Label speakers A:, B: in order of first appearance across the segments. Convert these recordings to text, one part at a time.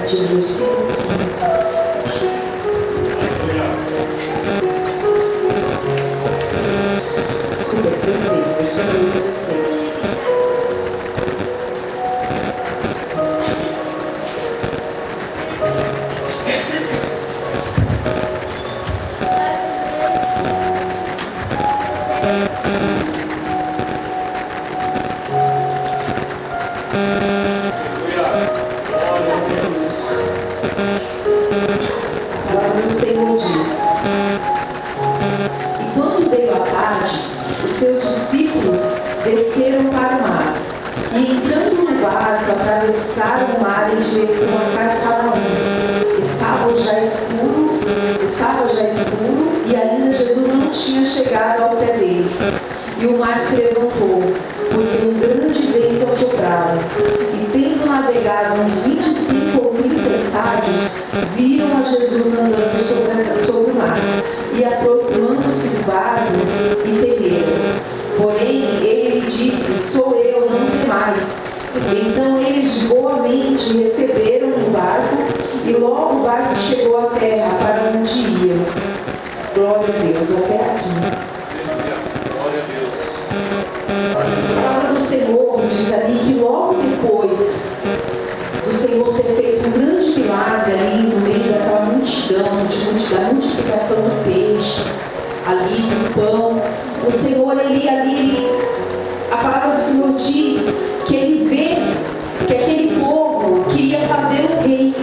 A: partir do versículo 16, versículo 16. Desceram para o mar e, entrando no barco, atravessaram o mar em direção a Cafarnaum. Estava já escuro e ainda Jesus não tinha chegado ao pé deles. E o mar se levantou, porque um grande vento assoprava. E, tendo navegado uns 25 ou 30 estádios, viram a Jesus andando sobre o mar e aproximando-se do barco e temeram. Porém, ele disse: sou eu, não temais. Então eles boamente receberam o barco, e logo o barco chegou à terra para onde iam. Glória a Deus, até aqui.
B: Glória a Deus.
A: A palavra do Senhor diz ali que logo depois do Senhor ter feito um grande milagre ali no meio daquela multidão, da multiplicação do peixe, ali do pão, o Senhor, a palavra do Senhor diz que ele vê que aquele povo queria fazer o rei.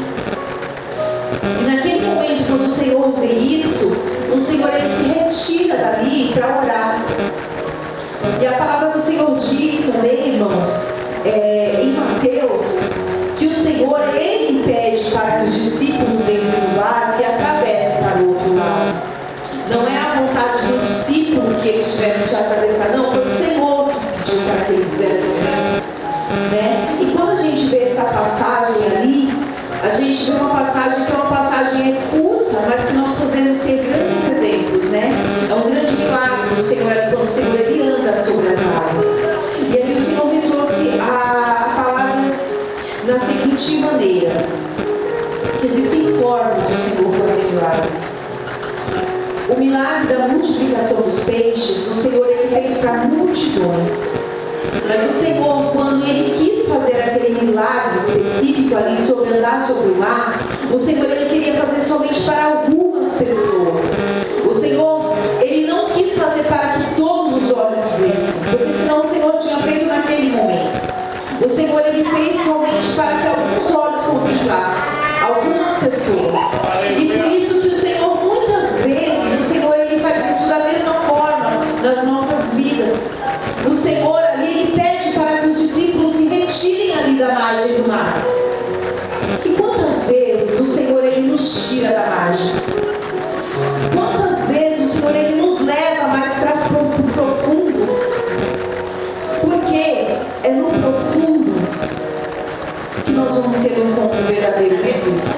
A: E naquele momento, quando o Senhor vê isso, o Senhor ele se retira dali para orar. E a palavra do Senhor diz também, irmãos, em Mateus, que o Senhor ele pede para que os discípulos entrem no barco e atravessem para o outro lado. Não é a vontade do discípulo que eles tiveram de atravessar, não, foi o Senhor que pediu para que eles fizessem isso. Né? E quando a gente vê essa passagem ali, a gente vê uma passagem que é uma passagem curta, mas que nós podemos ter grandes exemplos, né? É um grande milagre do Senhor, quando o Senhor ele anda sobre as águas. E aí o Senhor me trouxe a palavra da seguinte maneira: que existem formas do Senhor fazer milagre. O milagre da multiplicação dos peixes, o Senhor ele fez para multidões. Mas o Senhor, quando ele quis fazer aquele milagre específico ali sobre andar sobre o mar, o Senhor ele queria fazer somente para algumas pessoas. O Senhor ele não quis fazer para que todos os olhos vissem, porque senão o Senhor tinha feito naquele momento. O Senhor ele fez somente para que alguns olhos contemplassem, algumas pessoas. E por isso que o Senhor muitas vezes, o Senhor ele faz isso da mesma forma nas nossas vidas. O Senhor ali pede para que os discípulos se retirem ali da margem do mar. E quantas vezes o Senhor ele nos tira da margem? Quantas vezes o Senhor ele nos leva mais para o profundo? Porque é no profundo que nós vamos ter um encontro verdadeiro com Cristo.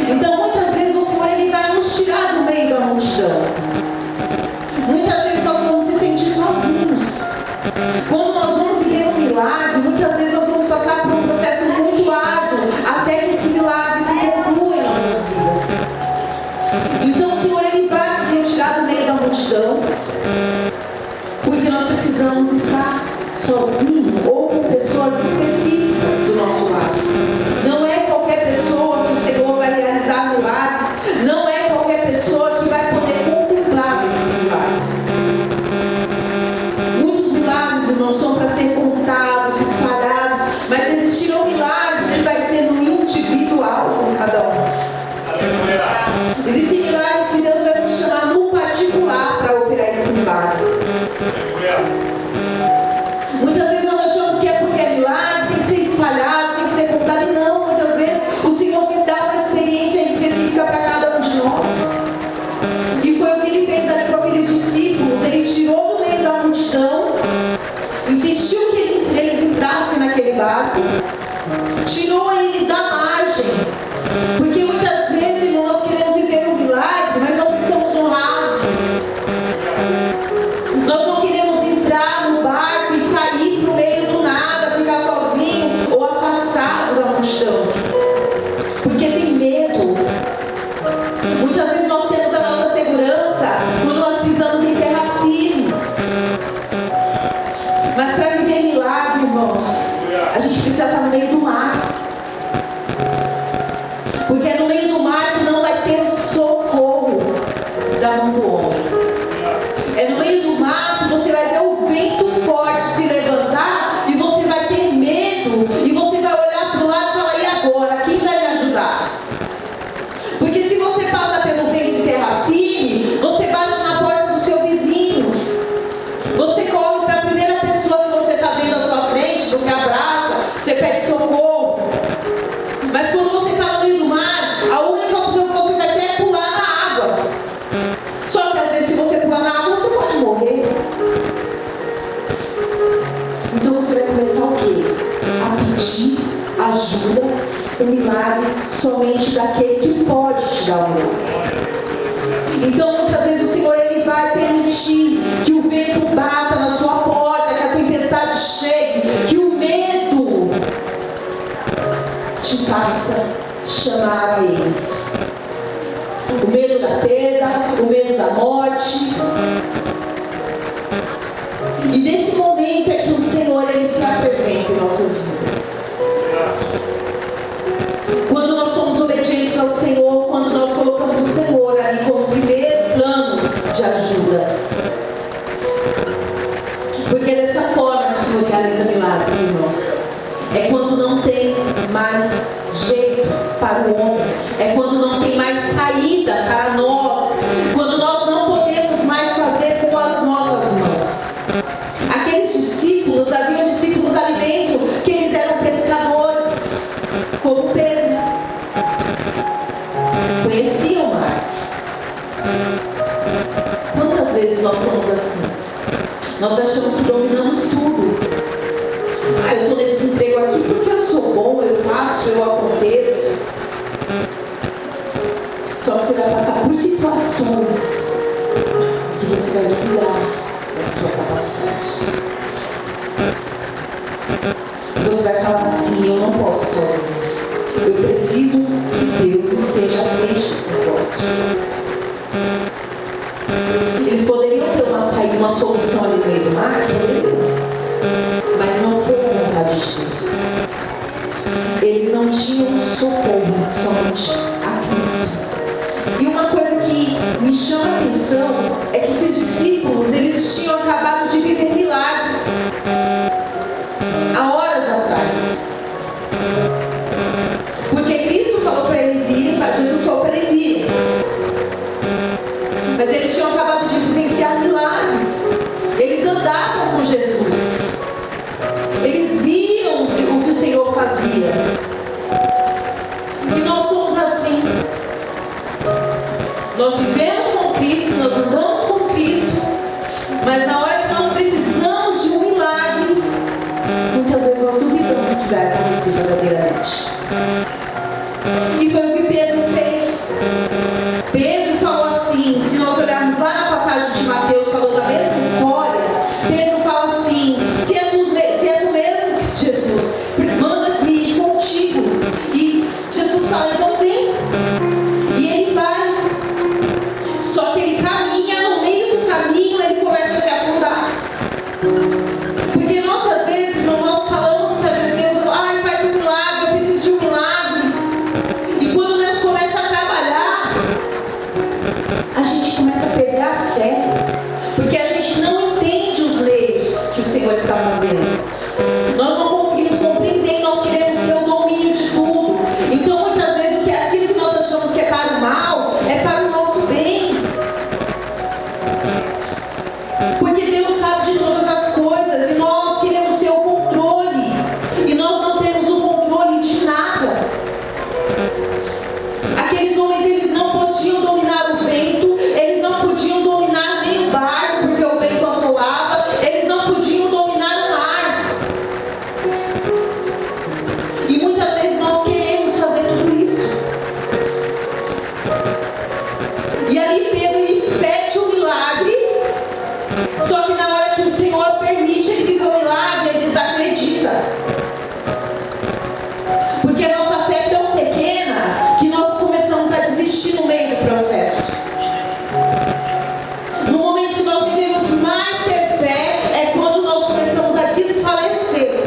A: Então muitas vezes o Senhor ele vai nos tirar do meio da multidão. Muitas vezes nós vamos se sentir sozinhos. Quando nós vamos viver um milagre, muitas vezes nós vamos passar por um processo muito árduo até que esse milagre se conclua em nossas vidas. Então o Senhor ele vai nos retirar do meio da multidão, porque nós precisamos estar sozinhos ou com pessoas específicas do nosso lado. Não é qualquer pessoa que o Senhor vai realizar milagres, não é qualquer pessoa que vai poder contemplar esses milagres. Muitos milagres, irmãos, são para ser contados, espalhados, mas existirão milagres que vai ser no individual com cada um. Existem milagres que Deus vai nos chamar no particular para operar esse milagre. Muitas vezes nós achamos que é porque é milagre, tem que ser espalhado, tem que ser contado, e não, muitas vezes o Senhor quer dar uma experiência específica para cada um de nós. E foi o que ele fez ali com aqueles discípulos. Ele tirou do meio da multidão, insistiu que eles entrassem naquele barco, tirou eles da margem, porque muitas vezes, irmão, nós queremos viver um milagre, mas nós estamos no raso. Nós não queremos entrar no barco e sair para o meio do nada, ficar sozinho ou afastado da multidão. ajuda, o milagre somente daquele que pode te dar o milagre. Então muitas vezes o Senhor ele vai permitir que o vento bata na sua porta, que a tempestade chegue, que o medo te faça chamar a Ele. O medo da perda, o medo da morte. E nesse momento é que o Senhor ele se apresenta em nossas vidas. Quando nós somos obedientes ao Senhor, quando nós colocamos o Senhor ali como primeiro plano de ajuda. Porque dessa forma o Senhor realiza milagres, irmãos. É quando não tem mais jeito para o homem. É quando não tem mais saída para nós. Quando nós não podemos mais fazer com as nossas mãos. Aqueles discípulos, havia discípulos ali dentro que eles eram pescadores, como Pedro. Conheciam o mar. Quantas vezes nós somos assim? Nós achamos que dominamos tudo. Eu estou nesse emprego aqui porque eu sou bom, eu faço, eu aconteço. Só que você vai passar por situações que você vai duvidar da sua capacidade. Você vai falar assim: eu não posso sozinho. Eu preciso que Deus esteja à frente desse negócio. Eles poderiam ter uma solução ali no meio do mar, mas não foi a vontade de Deus. Eles não tinham socorro, somente a Cristo. E uma coisa que me chama a atenção é que esses discípulos, eles tinham acabado de viver milagres há horas atrás. Porque Cristo falou para eles irem, Jesus falou para eles irem. Mas eles tinham acabado de vivenciar milagres. Eles andavam com Jesus. Eles viram o que o Senhor fazia. E nós somos assim. Nós vivemos com Cristo, nós andamos com Cristo, mas na hora que nós precisamos de um milagre, muitas vezes nós duvidamos que vai acontecer verdadeiramente. E foi o que Pedro fez. Pedro falou assim, se nós olharmos lá na passagem de Mateus, falou da mesma história, Pedro fala assim: se é tu mesmo, Jesus, manda-me ir contigo. E Jesus fala: então vem. E ele vai. Só que ele caminha, no meio do caminho ele começa a se afundar. Porque muitas vezes nós falamos para Deus: ai, faz um milagre, eu preciso de um milagre. E quando Deus começa a trabalhar, a gente começa a perder a fé. Porque a gente não entende os meios que o Senhor está fazendo. Nós não conseguimos compreender, nós queremos ter o domínio de tudo. Então muitas vezes aquilo que nós achamos que é para o mal, é para o nosso bem. Porque Deus sabe de todas as coisas e nós queremos ter o controle. E nós não temos o controle de nada. Aqueles homens, eles não podiam dominar o vento, eles não podiam dominar nem o barco, porque o vento assolava, eles não podiam dominar o mar. E muitas vezes nós queremos fazer tudo isso. E aí Pedro, ele pede um milagre, só que na hora que o Senhor permite ele viver o milagre, ele desacredita. Porque a nossa fé é tão pequena que nós começamos a desistir no meio do processo. No momento que nós devemos mais ter fé, é quando nós começamos a desfalecer.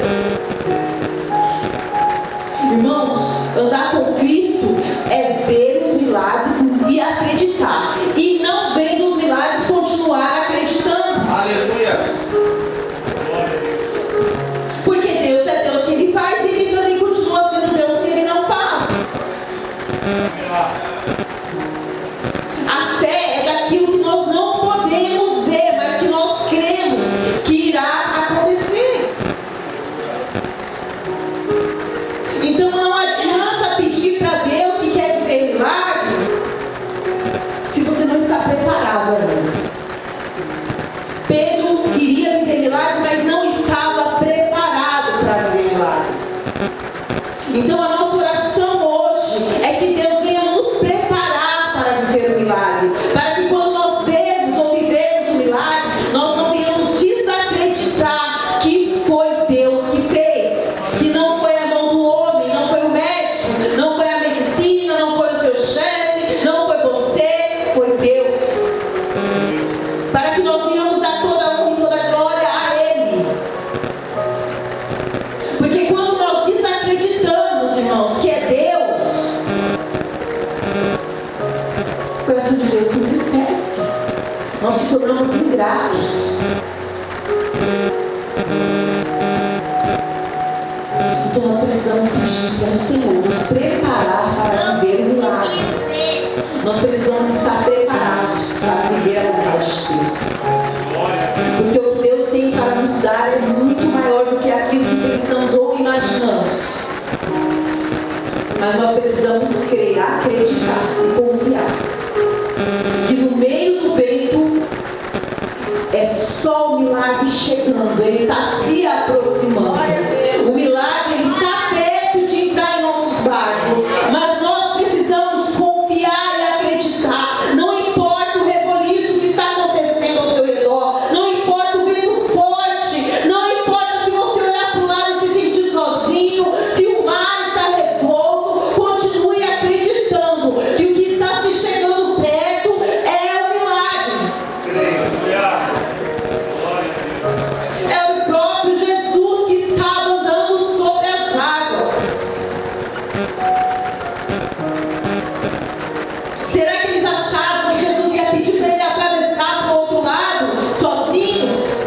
A: Irmãos, andar com Cristo é ver os milagres e acreditar. E não vendo os milagres, continuar acreditando.
B: Aleluia.
A: Porque Deus é Deus se Ele faz, e Ele também continua sendo Deus se Ele não faz. A fé é daquilo que nós não podemos ver, mas que nós cremos que irá acontecer. Então não adianta pedir para Deus que quer ver milagre se você não está preparado ainda. Pedro queria viver milagre, mas não estava preparado para viver milagre. Então Então a nossa oração hoje é que Deus venha nos preparar para viver o milagre, para que quando nós vemos ou vivemos o milagre, nós não venhamos desacreditar que foi Deus que fez, que não foi a mão do homem, não foi o médico, não foi a medicina, não foi o seu chefe, não foi você, foi Deus. Para que nós venhamos dar toda a honra e toda a glória a Ele. Porque quando nós desacreditamos, irmãos, que é Deus, o coração de Deus se entristece. Nós nos tornamos ingratos. Então nós precisamos pedir para o Senhor nos preparar para viver o milagre. Nós precisamos estar preparados para viver a vontade de Deus. Porque o que Deus tem para nos dar é muito maior do que aquilo que pensamos ou imaginamos. Mas nós precisamos crer, acreditar e confiar que no meio do vento é só o milagre chegando, ele está se aproximando. O milagre ele está perto de entrar em nossos barcos, mas nós precisamos confiar e acreditar. Não importa o reboliço que está acontecendo ao seu redor, não importa o vento forte, não importa se você olhar para o lado e se sentir sozinho, se o mar está revolto, continue acreditando que o que está se chegando perto é o milagre. É o próprio Jesus que estava andando sobre as águas. Será que eles achavam que Jesus ia pedir para ele atravessar para o outro lado, sozinhos?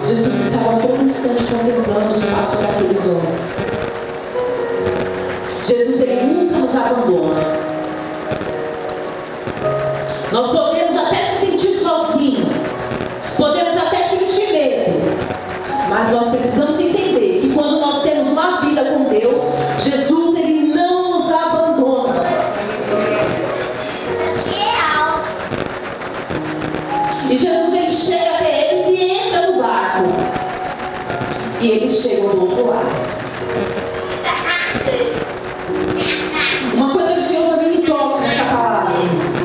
A: Jesus estava todo instante contemplando os passos daqueles homens. Jesus, ele nunca nos abandona. Nós podemos até se sentir sozinhos, podemos até sentir medo, mas nós precisamos entender que quando nós temos uma vida com Deus, Jesus ele não nos abandona. E Jesus ele chega até eles e entra no barco, e eles chegam do outro lado. Uma coisa que o Senhor também me toca nessa palavra, irmãos.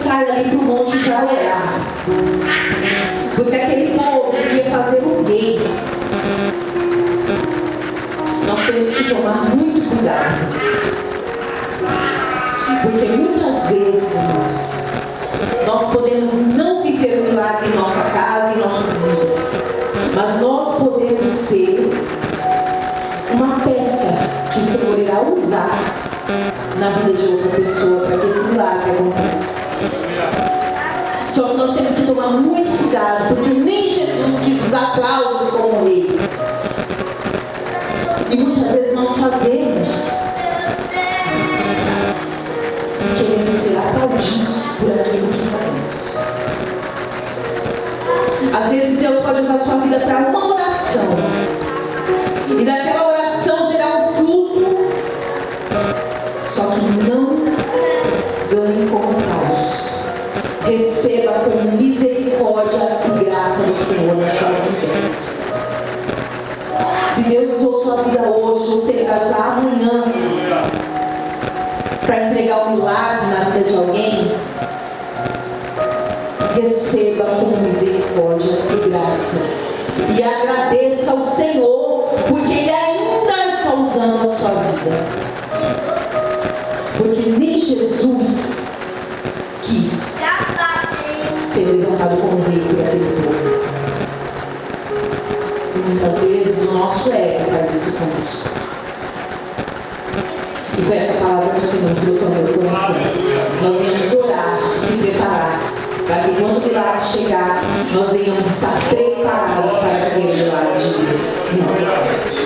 A: Sai ali do monte para orar, porque aquele povo ia fazer o quê? Nós temos que tomar muito cuidado, porque muitas vezes, irmãos, nós podemos não viver o milagre em nossa casa e em nossas vidas, mas nós podemos ser uma peça que o Senhor irá usar na vida de outra pessoa para que esse milagre aconteça. Só que nós temos que tomar muito cuidado, porque nem Jesus quis os aplausos como ele. E muitas vezes nós fazemos queremos ser aplaudidos por aquilo que fazemos. Às vezes Deus pode usar a sua vida para uma oração, e daquela oração gerar um fruto, só que não ganhe como aplausos. Receba com misericórdia e graça do Senhor na sua vida. Se Deus usou sua vida hoje, você vai usar amanhã para entregar um milagre na vida de alguém, receba com misericórdia e graça. E agradeça ao Senhor, porque Ele ainda está usando a sua vida. Porque nem Jesus quis ser levantado como rei por aquele povo. E muitas vezes o nosso ego faz isso conosco. E com essa palavra do Senhor trouxe ao meu coração. Nós vamos orar, se preparar, para que quando o milagre chegar, nós venhamos estar